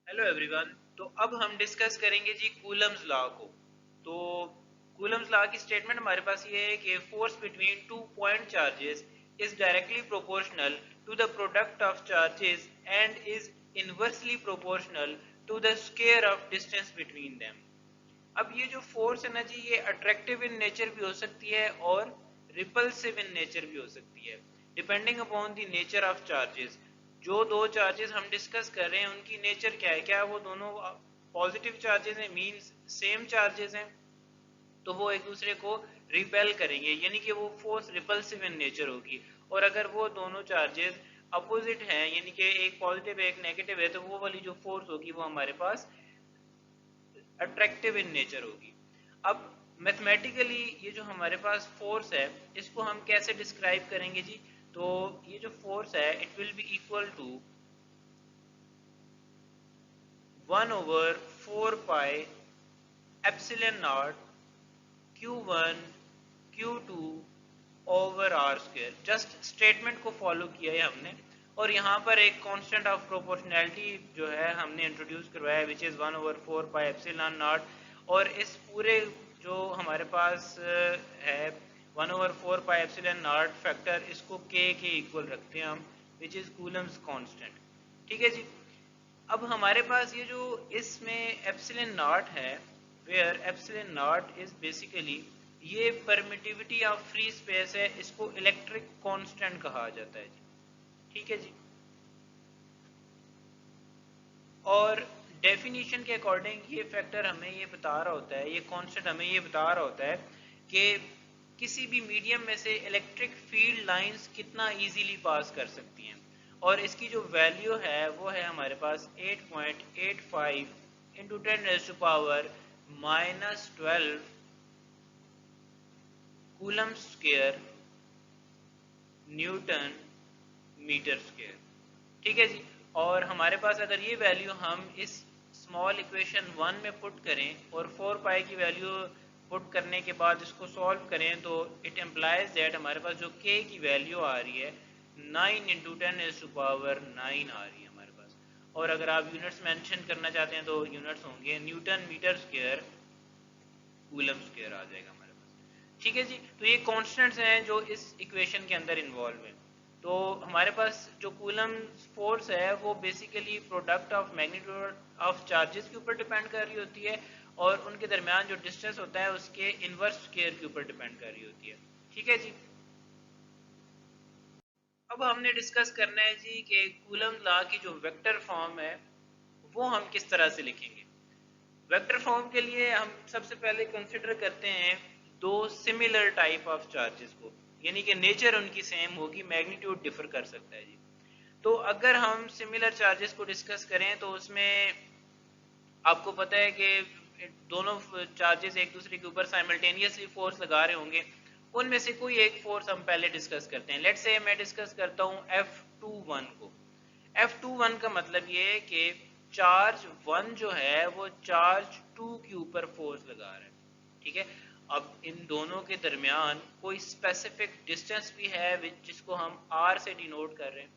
Hello everyone. तो अब हम डिस्कस करेंगे जी कूलम्स लॉ को। तो कूलम्स लॉ की स्टेटमेंट हमारे पास ये है कि force between two point charges is directly proportional to the product of charges and is inversely proportional to the square of distance between them. अब ये जो फोर्स है ना जी, ये अट्रैक्टिव इन नेचर भी हो सकती है और रिपल्सिव इन नेचर भी हो सकती है, depending upon the nature of charges. जो दो चार्जेस हम डिस्कस कर रहे हैं उनकी नेचर क्या है, क्या वो दोनों पॉजिटिव चार्जेस हैं, मींस सेम चार्जेस हैं, तो वो एक दूसरे को रिपेल करेंगे, यानी कि वो फोर्स रिपल्सिव इन नेचर होगी। और अगर वो दोनों चार्जेस अपोजिट हैं, यानी कि एक पॉजिटिव एक नेगेटिव है, तो वो वाली जो फोर्स होगी वो हमारे पास अट्रैक्टिव इन नेचर होगी। अब मैथमेटिकली ये जो हमारे पास फोर्स है इसको हम कैसे डिस्क्राइब करेंगे जी? तो ये जो फोर्स है it will be equal to 1/4 pi epsilon naught Q1 Q2 over are square. Just statement को फॉलो किया है हमने, और यहाँ पर एक कांस्टेंट ऑफ प्रोपोर्शनैलिटी जो है हमने इंट्रोड्यूस करवाया है, which is 1/4 pi epsilon not. और इस पूरे जो हमारे पास है 1/4 पाई एप्सिलॉन नॉट फैक्टर, इसको के इक्वल रखते हैं हम, विच इज़ कूलम्स कांस्टेंट। ठीक है जी। अब हमारे पास ये जो इसमें एप्सिलॉन नॉट है, where epsilon naught is basically ये परमिटिविटी ऑफ फ्री स्पेस है, इसको इलेक्ट्रिक कांस्टेंट कहा जाता है जी। ठीक है जी। और डेफिनेशन के अकॉर्डिंग ये फैक्टर हमें ये बता रहा होता है, ये कांस्टेंट हमें ये बता रहा होता है कि किसी भी मीडियम में से इलेक्ट्रिक फील्ड लाइंस कितना इजीली पास कर सकती हैं। और इसकी जो वैल्यू है वो है हमारे पास 8.85 into 10⁻⁻12 coulomb square newton metre square. ठीक है जी। और हमारे पास अगर ये वैल्यू हम इस स्मॉल इक्वेशन 1 में पुट करें और 4 पाई की वैल्यू पुट करने के बाद इसको सॉल्व करें, तो इट एम्प्लाइज दैट हमारे पास जो k की वैल्यू आ रही है 9 इंटू 10⁻9 आ रही है हमारे पास। और अगर आप यूनिट्स मेंशन करना चाहते हैं तो यूनिट्स होंगे newton metre square coulomb square आ जाएगा हमारे पास। ठीक है जी। तो ये कॉन्स्टेंट्स हैं जो इस इक्वेशन के अंदर इन्वॉल्व हैं। तो हमारे पास जो कूलम फोर्स है वो basically product of magnitude of charges के ऊपर डिपेंड कर रही होती है, और उनके दरमियान जो डिस्टेंस होता है उसके इनवर्स स्क्वायर के ऊपर डिपेंड कर रही होती है। ठीक है जी। अब हमने डिस्कस करना है जी कि कूलम लॉ की जो वेक्टर फॉर्म है वो हम किस तरह से लिखेंगे। वेक्टर फॉर्म के लिए हम सबसे पहले कंसिडर करते हैं दो सिमिलर टाइप ऑफ चार्जेस को, यानी कि नेचर उनकी सेम होगी, मैग्नीट्यूड डिफर कर सकता है जी। तो अगर हम सिमिलर चार्जेस को डिस्कस करें तो उसमें आपको पता है कि दोनों चार्जेस एक दूसरे के ऊपर साइमल्टेनियसली फोर्स लगा रहे होंगे। उनमें से कोई एक फोर्स हम पहले डिस्कस करते हैं। लेट्स से मैं डिस्कस करता हूँ F21 को। F21 का मतलब ये है कि चार्ज 1 जो है वो चार्ज 2 के ऊपर फोर्स लगा रहा है। ठीक है। अब इन दोनों के दरमियान कोई स्पेसिफिक डिस्टेंस भी है जिसको हम R से डिनोट कर रहे हैं।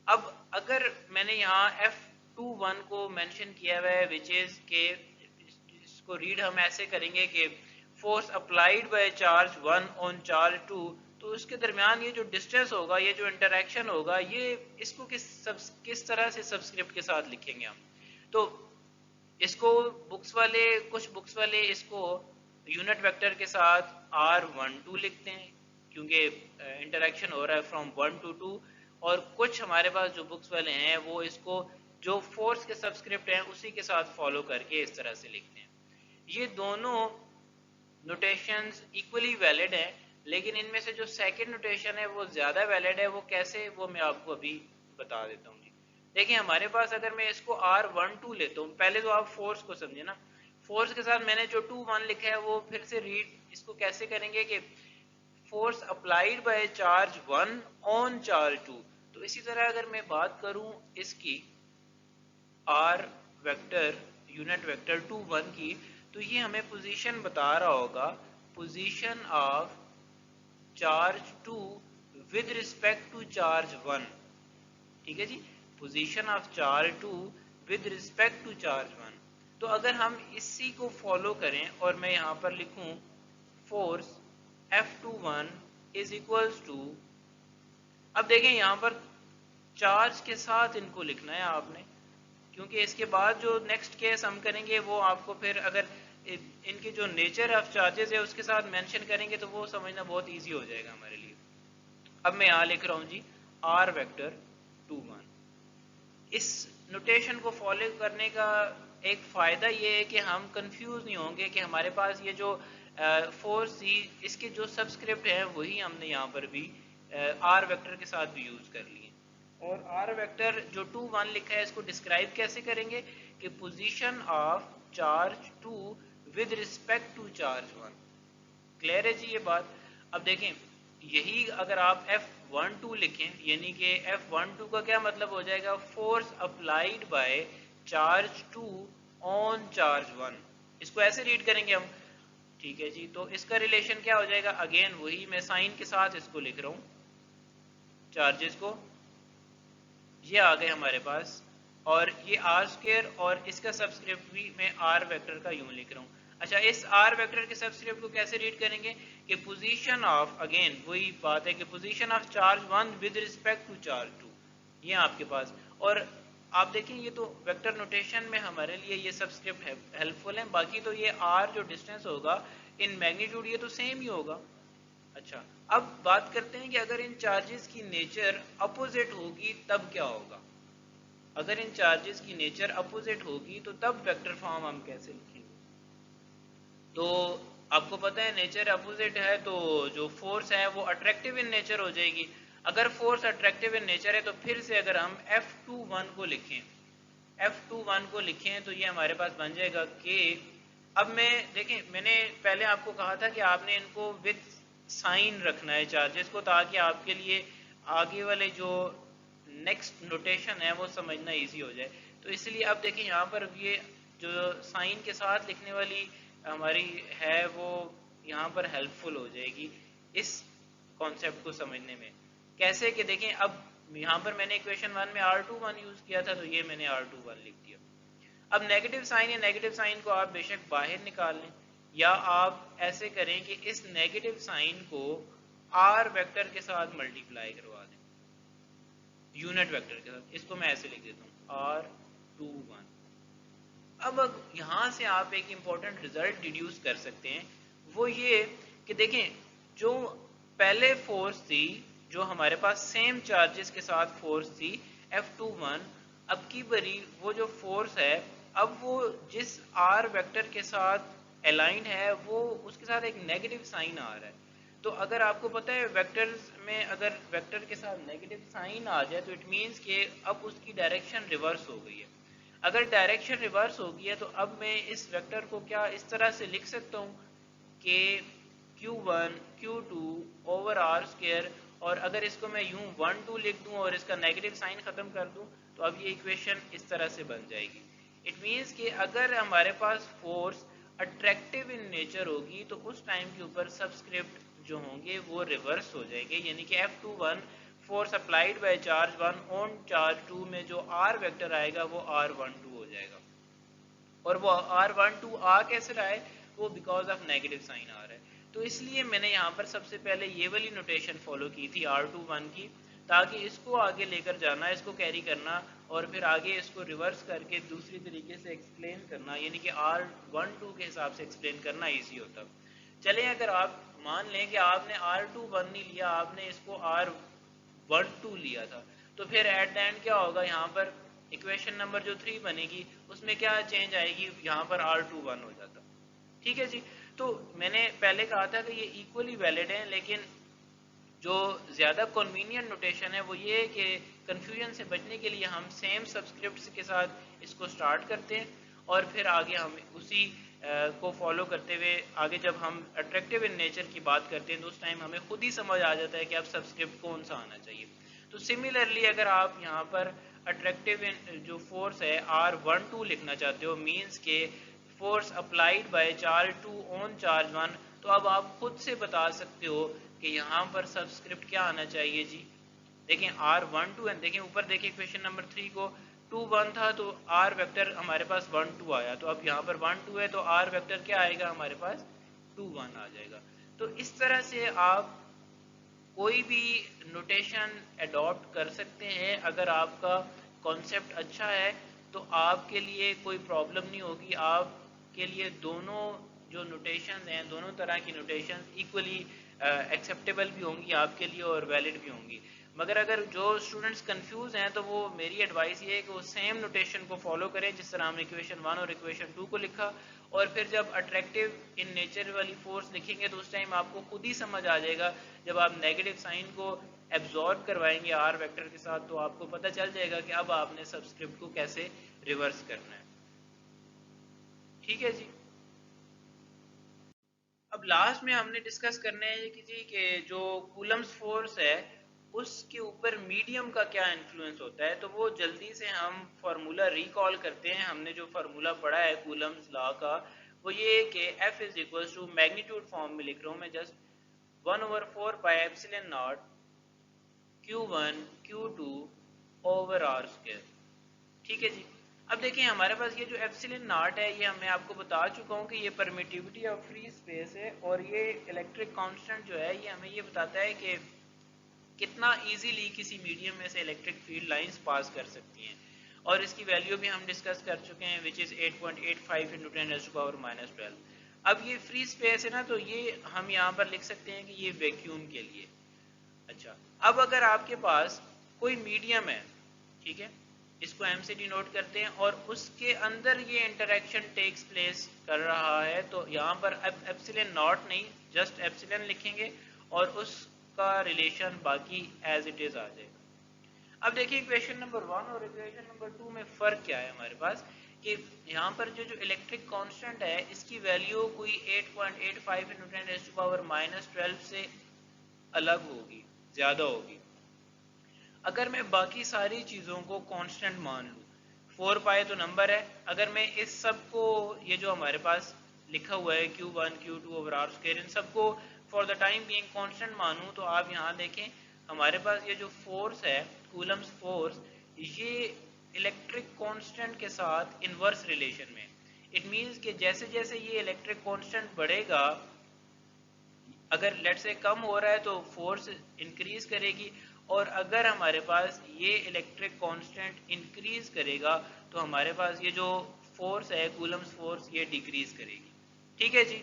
अब अगर मैंने यहाँ F21 को मेंशन किया हुआ है, विच इज के इसको रीड हम ऐसे करेंगे कि force applied by charge 1 on charge 2। तो उसके दरमियान ये जो डिस्टेंस होगा, ये जो इंटरेक्शन होगा, ये इसको किस तरह से सबस्क्रिप्ट के साथ लिखेंगे हम। तो इसको कुछ बुक्स वाले इसको यूनिट वेक्टर के साथ R12 लिखते हैं, क्योंकि इंटरेक्शन हो रहा है फ्रॉम 1 to 2। और कुछ हमारे पास जो बुक्स वाले हैं वो इसको जो फोर्स के सबस्क्रिप्ट हैं उसी के साथ फॉलो करके इस तरह से लिखते हैं। ये दोनों नोटेशंस इक्वली वैलिड है, लेकिन इनमें से जो सेकंड नोटेशन है वो ज़्यादा वैलिड है। वो कैसे, वो मैं आपको अभी बता देता हूँ जी। देखिए हमारे पास अगर मैं इसको R12 लेता हूँ, पहले तो आप फोर्स को समझे ना। फोर्स के साथ मैंने जो 2 1 लिखा है वो फिर से रीड इसको कैसे करेंगे कि force applied by charge 1 on charge 2। तो इसी तरह अगर मैं बात करूं इसकी R वेक्टर यूनिट वेक्टर 2 1 की, तो ये हमें पोजीशन बता रहा होगा, position of charge 2 with respect to charge 1। ठीक है जी। Position of charge 2 with respect to charge 1। तो अगर हम इसी को फॉलो करें और मैं यहाँ पर लिखूं force F21 is equals to, अब देखें यहाँ पर चार्ज के साथ इनको लिखना है आपने, क्योंकि इसके बाद जो नेक्स्ट केस हम करेंगे वो आपको फिर अगर इनके जो नेचर ऑफ चार्जेस है उसके साथ मेंशन करेंगे तो वो समझना बहुत इजी हो जाएगा हमारे लिए। अब मैं यहाँ लिख रहा हूँ जी R वेक्टर 21। इस नोटेशन को फॉलो करने का एक फ़ायदा ये है कि हम कंफ्यूज नहीं होंगे कि हमारे पास ये जो फोर्स सी इसके जो सबस्क्रिप्ट है वही हमने यहाँ पर भी R वेक्टर के साथ भी यूज़ कर लिए। और R वेक्टर जो 21 लिखा है इसको डिस्क्राइब कैसे करेंगे कि position of charge 2 with respect to charge 1। Clear है जी ये बात। अब देखें यही अगर आप F12 लिखें यानी कि F12 का क्या मतलब हो जाएगा, force applied by charge 2 on charge 1। इसको ऐसे रीड करेंगे हम, ठीक है जी। तो इसका रिलेशन क्या हो जाएगा, अगेन वही मैं साइन के साथ इसको लिख रहा हूँ चार्जेस को, ये आ गए हमारे पास, और ये आर स्क्वायर और इसका सबस्क्रिप्ट भी मैं आर वेक्टर का यूं लिख रहा हूँ। अच्छा, इस आर वेक्टर के सबस्क्रिप्ट को कैसे रीड करेंगे कि पोजीशन ऑफ, अगेन वही बात है कि position of charge 1 with respect to charge 2, ये आपके पास। और आप देखें ये तो वेक्टर नोटेशन में हमारे लिए ये सबस्क्रिप्ट हेल्पफुल है, बाकी तो ये आर जो डिस्टेंस होगा इन मैग्नीट्यूड ये तो सेम ही होगा। अच्छा, अब बात करते हैं कि अगर इन चार्जेस की नेचर अपोजिट होगी तब क्या होगा। अगर इन चार्जेस की नेचर अपोजिट होगी तो तब वेक्टर फॉर्म हम कैसे लिखेंगे। तो आपको पता है नेचर अपोजिट है तो जो फोर्स है वो अट्रैक्टिव इन नेचर हो जाएगी। अगर फोर्स अट्रैक्टिव इन नेचर है तो फिर से अगर हम F21 को लिखें, F21 को लिखें तो ये हमारे पास बन जाएगा कि, अब मैं देखें मैंने पहले आपको कहा था कि आपने इनको विद साइन रखना है चार्जेस को, ताकि आपके लिए आगे वाले जो नेक्स्ट नोटेशन है वो समझना इजी हो जाए। तो इसलिए अब देखिए यहाँ पर ये जो साइन के साथ लिखने वाली हमारी है वो यहाँ पर हेल्पफुल हो जाएगी इस कॉन्सेप्ट को समझने में। कैसे कि देखें अब यहाँ पर मैंने इक्वेशन 1 में R21 यूज किया था तो ये मैंने R21 लिख दिया। अब नेगेटिव साइन या नेगेटिव साइन को आप बेशक बाहर निकाल लें, या आप ऐसे करें कि इस नेगेटिव साइन को R वेक्टर के साथ मल्टीप्लाई करवा दें, यूनिट वेक्टर के साथ। इसको मैं ऐसे लिख देता हूँ R21। अब यहाँ से आप एक इम्पॉर्टेंट रिजल्ट डिड्यूस कर सकते हैं, वो ये कि देखें जो पहले फोर्स थी जो हमारे पास सेम चार्जेस के साथ फोर्स थी F21, अब की बरी वो जो फोर्स है अब वो जिस R वेक्टर के साथ अलाइंड है वो उसके साथ एक नेगेटिव साइन आ रहा है। तो अगर आपको पता है वेक्टर्स में अगर वेक्टर के साथ नेगेटिव साइन आ जाए तो इट मीन्स कि अब उसकी डायरेक्शन रिवर्स हो गई है। अगर डायरेक्शन रिवर्स हो गई है तो अब मैं इस वेक्टर को क्या इस तरह से लिख सकता हूँ कि Q1 Q2 over R square, और अगर इसको मैं यूं 1 2 लिख दूं और इसका नेगेटिव साइन खत्म कर दूं तो अब ये इक्वेशन इस तरह से बन जाएगी। इट मीन्स कि अगर हमारे पास फोर्स अट्रैक्टिव इन नेचर होगी तो उस टाइम के ऊपर सबस्क्रिप्ट जो होंगे वो रिवर्स हो जाएंगे, यानी कि F21 force applied by charge 1 on charge 2 में जो R वेक्टर आएगा वो R12 हो जाएगा। और वो R12 आ कैसे रहा है, वो बिकॉज ऑफ नेगेटिव साइन आ रहा है। तो इसलिए मैंने यहाँ पर सबसे पहले ये वाली नोटेशन फॉलो की थी R21 की, ताकि इसको आगे लेकर जाना, इसको कैरी करना और फिर आगे इसको रिवर्स करके दूसरी तरीके से एक्सप्लेन करना, यानी कि R12 के हिसाब से एक्सप्लेन करना ईजी होता। चलें अगर आप मान लें कि आपने R21 नहीं लिया, आपने इसको R12 लिया था, तो फिर एट द एंड क्या होगा, यहाँ पर इक्वेशन नंबर जो 3 बनेगी उसमें क्या चेंज आएगी, यहाँ पर R21 हो जाता। ठीक है जी। तो मैंने पहले कहा था कि ये इक्वली वैलिड है, लेकिन जो ज़्यादा कन्वीनियंट नोटेशन है वो ये है कि कन्फ्यूजन से बचने के लिए हम सेम सब्सक्रिप्ट्स के साथ इसको स्टार्ट करते हैं और फिर आगे हम उसी को फॉलो करते हुए आगे जब हम अट्रैक्टिव इन नेचर की बात करते हैं तो उस टाइम हमें खुद ही समझ आ जाता है कि अब सब्सक्रिप्ट कौन सा आना चाहिए। तो सिमिलरली अगर आप यहाँ पर अट्रैक्टिव इन जो फोर्स है R12 लिखना चाहते हो, मीन्स के force applied by charge 2 on charge 1, तो अब आप खुद से बता सकते हो कि यहाँ पर सबस्क्रिप्ट क्या आना चाहिए जी। देखें R12 एंड देखें ऊपर देखिए क्वेश्चन नंबर 3 को, 1 था तो आर वेक्टर हमारे पास 1 2 आया, तो अब यहाँ पर 1 2 है तो आर वेक्टर क्या आएगा हमारे पास 2 1 आ जाएगा। तो इस तरह से आप कोई भी नोटेशन अडॉप्ट कर सकते हैं। अगर आपका कॉन्सेप्ट अच्छा है तो आपके लिए कोई प्रॉब्लम नहीं होगी, आपके लिए दोनों जो नोटेशन हैं, दोनों तरह की नोटेशन इक्वली एक्सेप्टेबल भी होंगी आपके लिए और वैलिड भी होंगी। मगर अगर जो स्टूडेंट्स कंफ्यूज हैं तो वो मेरी एडवाइस ये है कि वो सेम नोटेशन को फॉलो करें जिस तरह हम इक्वेशन 1 और इक्वेशन 2 को लिखा, और फिर जब अट्रैक्टिव इन नेचर वाली फोर्स लिखेंगे तो उस टाइम आपको खुद ही समझ आ जाएगा। जब आप नेगेटिव साइन को एब्जॉर्ब करवाएंगे आर वेक्टर के साथ तो आपको पता चल जाएगा कि अब आपने सबस्क्रिप्ट को कैसे रिवर्स करना है। ठीक है जी। अब लास्ट में हमने डिस्कस करना है कि जी कि जो कूलम्स फोर्स है उसके ऊपर मीडियम का क्या इन्फ्लुएंस होता है। तो वो जल्दी से हम फार्मूला रिकॉल करते हैं। हमने जो फार्मूला पढ़ा है कूलम्स लॉ का वो ये कि F is equal to magnitude form में लिख रहा हूँ मैं, just 1/4 pi epsilon naught Q1 Q2 over are square. ठीक है जी। अब देखिए हमारे पास ये जो एप्सिलॉन नॉट है ये मैं आपको बता चुका हूँ कि ये परमिटिविटी ऑफ फ्री स्पेस है, और ये इलेक्ट्रिक कांस्टेंट जो है ये हमें ये बताता है कि कितना इजीली किसी मीडियम में से इलेक्ट्रिक फील्ड लाइंस पास कर सकती हैं, और इसकी वैल्यू भी हम डिस्कस कर चुके हैं विच इज़ 8.85 इंटू 10⁻⁻12। अब ये फ्री स्पेस है ना, तो ये हम यहाँ पर लिख सकते हैं कि ये वैक्यूम के लिए। अच्छा, अब अगर आपके पास कोई मीडियम है, ठीक है, इसको एम से डिनोट करते हैं, और उसके अंदर ये इंटरेक्शन टेक्स प्लेस कर रहा है, तो यहाँ पर अब एप्सिलॉन नॉट नहीं जस्ट एप्सिलॉन लिखेंगे और उसका रिलेशन बाकी एज इट इज आ जाएगा। अब देखिए इक्वेशन नंबर 1 और इक्वेशन नंबर 2 में फ़र्क क्या है हमारे पास, कि यहाँ पर जो इलेक्ट्रिक कांस्टेंट है इसकी वैल्यू कोई 8.85 इंटू 10⁻⁻12 से अलग होगी, ज़्यादा होगी। अगर मैं बाकी सारी चीज़ों को कांस्टेंट मान लूँ, 4 पाई तो नंबर है, अगर मैं इस सब को ये जो हमारे पास लिखा हुआ है Q1 Q2 over are square इन सबको for the time being constant मानूँ, तो आप यहाँ देखें हमारे पास ये जो फोर्स है कूलम्स फोर्स, ये इलेक्ट्रिक कांस्टेंट के साथ इनवर्स रिलेशन में। इट मीन्स कि जैसे जैसे ये इलेक्ट्रिक कांस्टेंट बढ़ेगा, अगर लेट से कम हो रहा है तो फोर्स इंक्रीज करेगी, और अगर हमारे पास ये इलेक्ट्रिक कांस्टेंट इंक्रीज करेगा तो हमारे पास ये जो फोर्स है कूलम्स फोर्स ये डिक्रीज करेगी। ठीक है जी।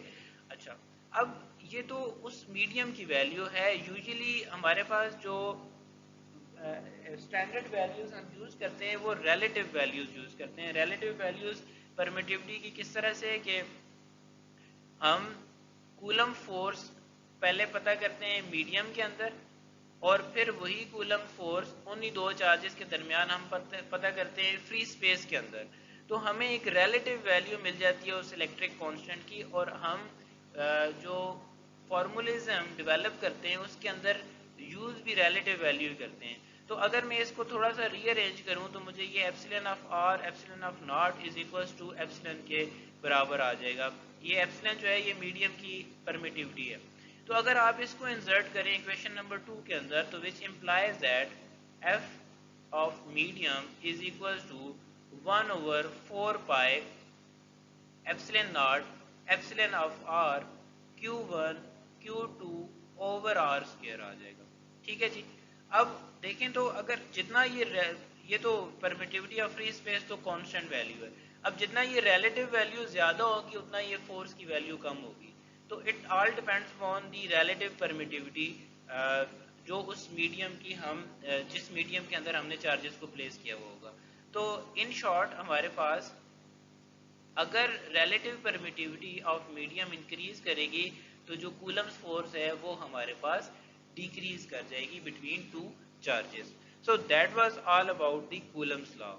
अच्छा, अब ये तो उस मीडियम की वैल्यू है। यूजुअली हमारे पास जो स्टैंडर्ड वैल्यूज हम यूज करते हैं वो रिलेटिव वैल्यूज यूज करते हैं। रिलेटिव वैल्यूज परमिटिविटी की किस तरह से कि हम कूलम फोर्स पहले पता करते हैं मीडियम के अंदर, और फिर वही कूलम फोर्स उन्हीं दो चार्जेस के दरमियान हम पता करते हैं फ्री स्पेस के अंदर। तो हमें एक रिलेटिव वैल्यू मिल जाती है उस इलेक्ट्रिक कांस्टेंट की, और हम जो फार्मूलेज हम डेवलप करते हैं उसके अंदर यूज भी रिलेटिव वैल्यू करते हैं। तो अगर मैं इसको थोड़ा सा रीअरेंज करूं तो मुझे ये epsilon of R epsilon of naught is equals to epsilon के बराबर आ जाएगा। ये एप्सिलॉन जो है ये मीडियम की परमिटिविटी है। तो अगर आप इसको इंसर्ट करें इक्वेशन नंबर 2 के अंदर, तो which implies that F of medium is equals to 1/4 pi epsilon naught epsilon of r Q1 Q2 over are square आ जाएगा। ठीक है जी। अब देखें तो अगर जितना ये तो परमिटिविटी ऑफ फ्री स्पेस तो कांस्टेंट वैल्यू है, अब जितना ये रिलेटिव वैल्यू ज्यादा होगी उतना ये फोर्स की वैल्यू कम होगी। तो it all depends upon the relative permittivity जो उस मीडियम की हम जिस मीडियम के अंदर हमने चार्जेस को प्लेस किया हुआ होगा। तो इन शॉर्ट हमारे पास अगर relative permittivity of medium increase करेगी तो जो कूलम्स फोर्स है वो हमारे पास डिक्रीज कर जाएगी between two charges. So that was all about the Coulomb's law.